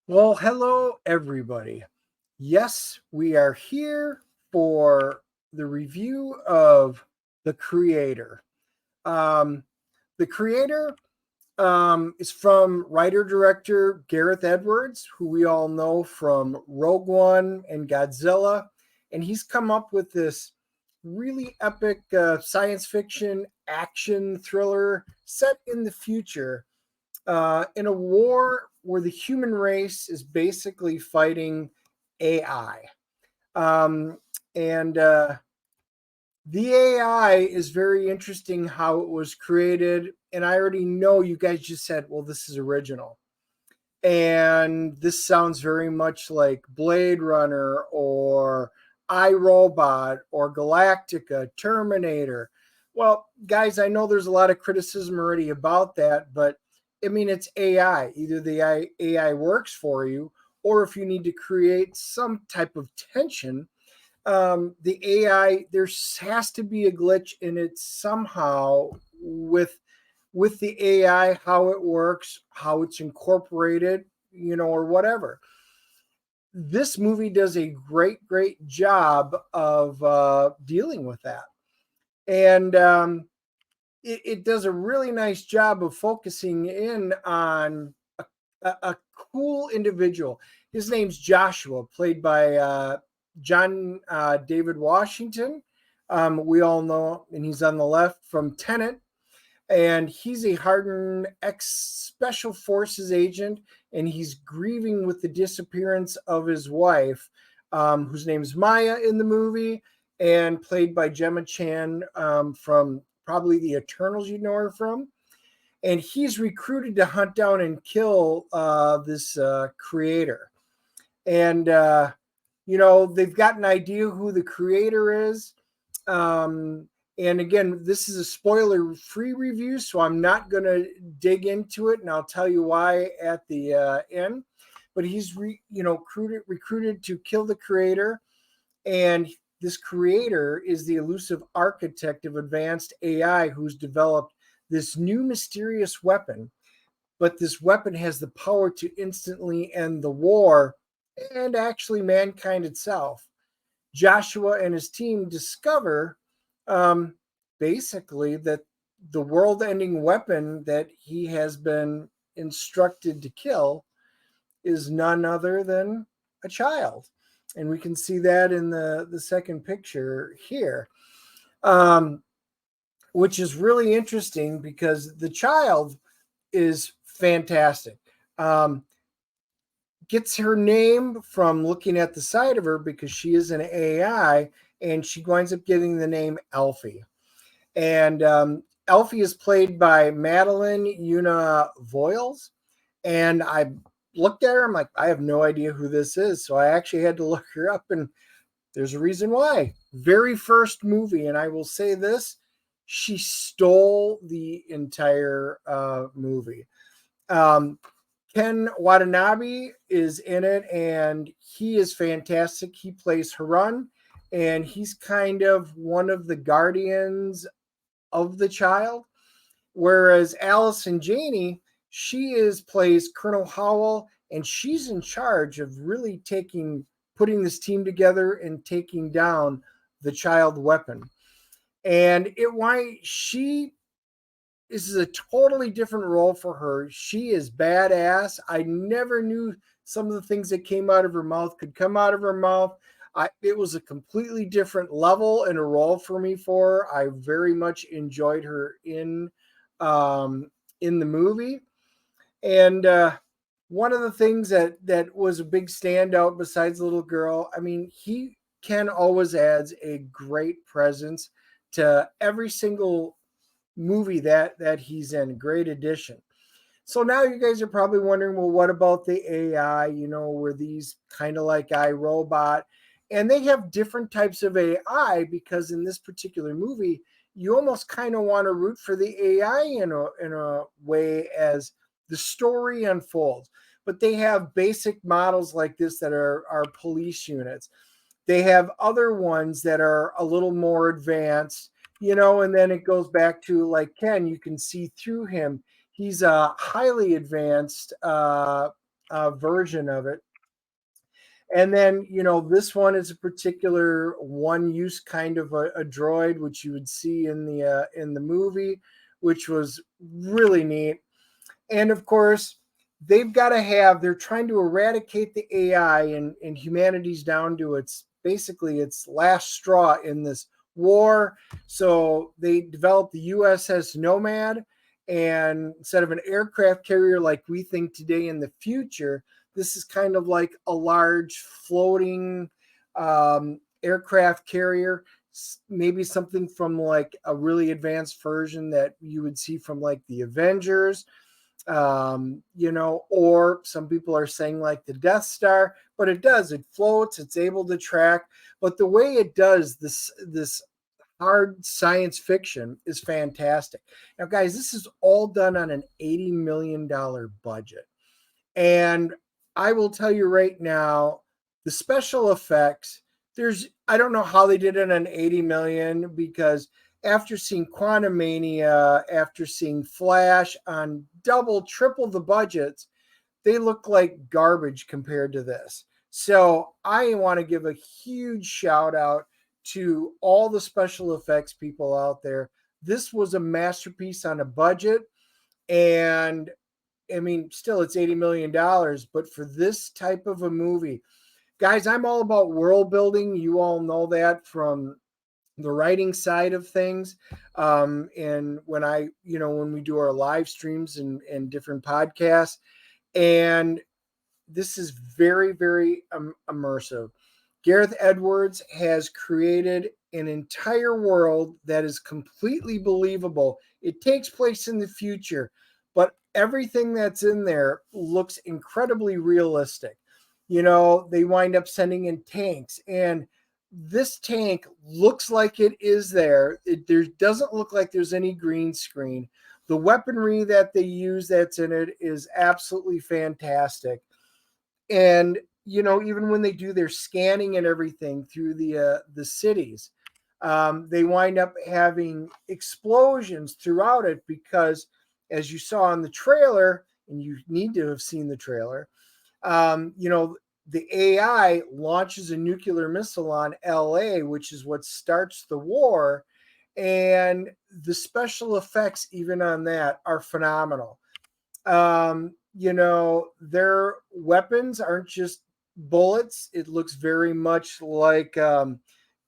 Well, hello, everybody. Yes, we are here for the review of The Creator. Um, the Creator is from writer director Gareth Edwards, who we all know from Rogue One and Godzilla. And he's come up with this really epic science fiction action thriller set in the future in a war where the human race is basically fighting AI. Um, and The AI is very interesting how it was created. And I already know you guys just said, well, this is original. And this sounds very much like Blade Runner or iRobot or Galactica, Terminator. Well, guys, I know there's a lot of criticism already about that, but I mean, it's AI. Either the AI works for you, or if you need to create some type of tension, the AI, there has to be a glitch in it somehow with the AI, how it works, how it's incorporated, or whatever. This movie does a great job of dealing with that, and it does a really nice job of focusing in on a cool individual. His name's Joshua, played by John David Washington. We all know, and he's on the left from Tenet, and he's a hardened ex special forces agent, and he's grieving with the disappearance of his wife, whose name's Maya in the movie, and played by Gemma Chan from probably the Eternals, you know her from. And he's recruited to hunt down and kill this creator. And they've got an idea who the creator is. Um, and again, this is a spoiler-free review, so I'm not going to dig into it, and I'll tell you why at the end. But he's recruited to kill the creator, and this creator is the elusive architect of advanced AI who's developed this new mysterious weapon. But this weapon has the power to instantly end the war and actually mankind itself. Joshua and his team discover um, basically that the world ending weapon that he has been instructed to kill is none other than a child. And we can see that in the second picture here, um, which is really interesting because the child is fantastic. Um, Gets her name from looking at the side of her because she is an AI, and she winds up getting the name Elfie. And Elfie is played by Madeleine Yuna Voyles. And I looked at her, I'm like, I have no idea who this is. So I actually had to look her up, and there's a reason why. Very first movie, and I will say this, she stole the entire movie. Um, Ken Watanabe is in it, and he is fantastic. He plays Harun, and he's kind of one of the guardians of the child. Whereas Allison Janney, she is plays Colonel Howell, and she's in charge of really putting this team together and taking down the child weapon. And why she this is a totally different role for her. She is badass. I never knew some of the things that came out of her mouth could come out of her mouth. It was a completely different level and a role for me for her. I very much enjoyed her in the movie. And one of the things that was a big standout besides the little girl, I mean, Ken always adds a great presence to every single movie that he's in. Great addition. So now you guys are probably wondering, well, what about the AI? Were these kind of like iRobot? And they have different types of AI because in this particular movie, you almost kind of want to root for the AI in a way as the story unfolds. But they have basic models like this that are police units. They have other ones that are a little more advanced, and then it goes back to like Ken, you can see through him. He's a highly advanced version of it. And then, this one is a particular one use kind of a droid, which you would see in the movie, which was really neat. And of course, they're trying to eradicate the AI, and humanity's down to basically its last straw in this war. So they developed the USS Nomad, and instead of an aircraft carrier like we think today in the future, this is kind of like a large floating aircraft carrier, maybe something from like a really advanced version that you would see from like the Avengers, or some people are saying like the Death Star, but it floats, it's able to track. But the way it does this hard science fiction is fantastic. Now, guys, this is all done on an $80 million budget. And I will tell you right now, the special effects, I don't know how they did it on 80 million, because after seeing Quantumania, after seeing Flash on double, triple the budgets, they look like garbage compared to this. So I want to give a huge shout out to all the special effects people out there. This was a masterpiece on a budget. And I mean, still it's $80 million, but for this type of a movie, guys, I'm all about world building. You all know that from the writing side of things. And when we do our live streams and different podcasts, and this is very, very immersive. Gareth Edwards has created an entire world that is completely believable. It takes place in the future, but everything that's in there looks incredibly realistic. They wind up sending in tanks, and this tank looks like it is there. There doesn't look like there's any green screen. The weaponry that they use that's in it is absolutely fantastic. And even when they do their scanning and everything through the cities, they wind up having explosions throughout it, because as you saw in the trailer, and you need to have seen the trailer, the AI launches a nuclear missile on LA, which is what starts the war. And the special effects, even on that, are phenomenal. Their weapons aren't just bullets. It looks very much like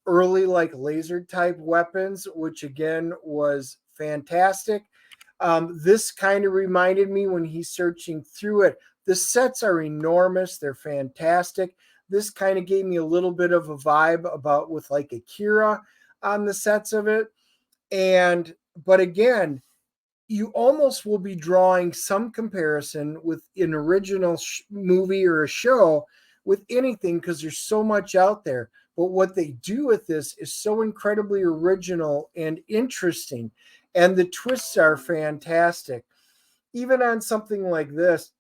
early, like laser type weapons, which again was fantastic. This kind of reminded me, when he's searching through it, the sets are enormous. They're fantastic. This kind of gave me a little bit of a vibe about with like Akira on the sets of it. But again, you almost will be drawing some comparison with an original movie or a show with anything, because there's so much out there. But what they do with this is so incredibly original and interesting, and the twists are fantastic. Even on something like this,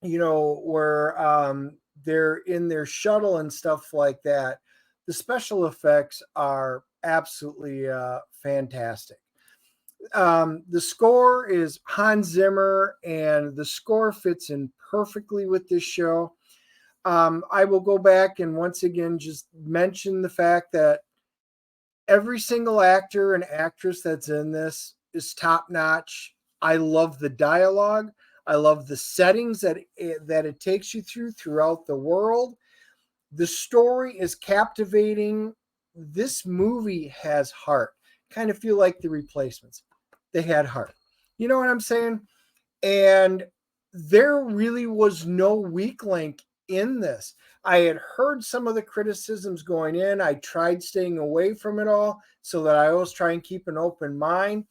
where they're in their shuttle and stuff like that, the special effects are absolutely fantastic. The score is Hans Zimmer, and the score fits in perfectly with this show. I will go back and once again just mention the fact that every single actor and actress that's in this is top notch. I love the dialogue. I love the settings that it takes you throughout the world. The story is captivating. This movie has heart. Kind of feel like The Replacements. They had heart. You know what I'm saying? And there really was no weak link in this. I had heard some of the criticisms going in. I tried staying away from it all so that I always try and keep an open mind.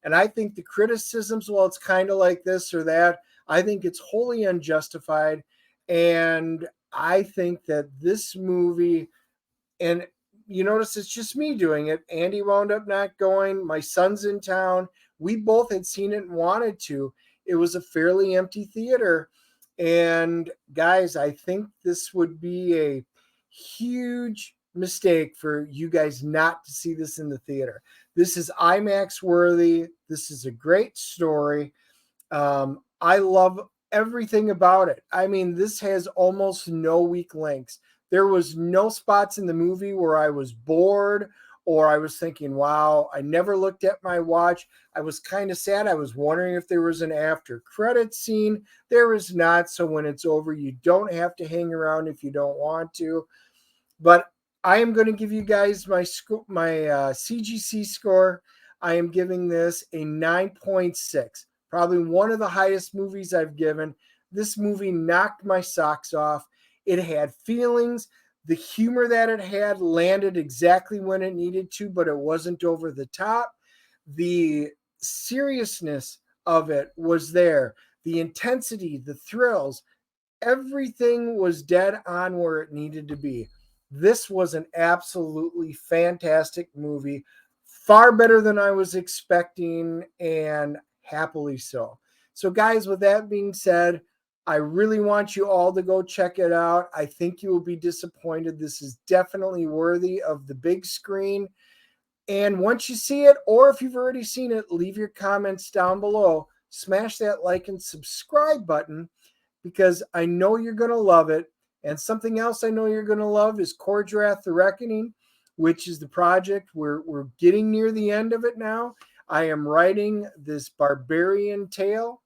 And I think the criticisms, well, it's kind of like this or that, I think it's wholly unjustified. And I think that this movie, and you notice it's just me doing it. Andy wound up not going. My son's in town. We both had seen it and wanted to. It was a fairly empty theater. And guys, I think this would be a huge mistake for you guys not to see this in the theater. This is IMAX worthy. This is a great story. I love everything about it. I mean, this has almost no weak links. There was no spots in the movie where I was bored or I was thinking, wow, I never looked at my watch. I was kind of sad. I was wondering if there was an after credit scene. There is not. So when it's over, you don't have to hang around if you don't want to. But I am going to give you guys my CGC score. I am giving this a 9.6. Probably one of the highest movies I've given. This movie knocked my socks off. It had feelings. The humor that it had landed exactly when it needed to, but it wasn't over the top. The seriousness of it was there. The intensity, the thrills, everything was dead on where it needed to be. This was an absolutely fantastic movie, far better than I was expecting, and happily so. So, guys, with that being said, I really want you all to go check it out. I think you will be disappointed. This is definitely worthy of the big screen. And once you see it, or if you've already seen it, leave your comments down below. Smash that like and subscribe button because I know you're going to love it. And something else I know you're going to love is Kor-Drath The Reckoning, which is the project. We're getting near the end of it now. I am writing this barbarian tale.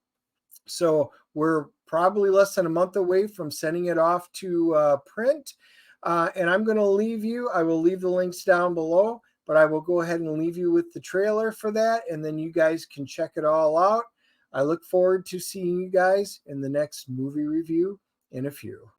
So we're probably less than a month away from sending it off to print. And I'm going to leave you. I will leave the links down below, but I will go ahead and leave you with the trailer for that. And then you guys can check it all out. I look forward to seeing you guys in the next movie review in a few.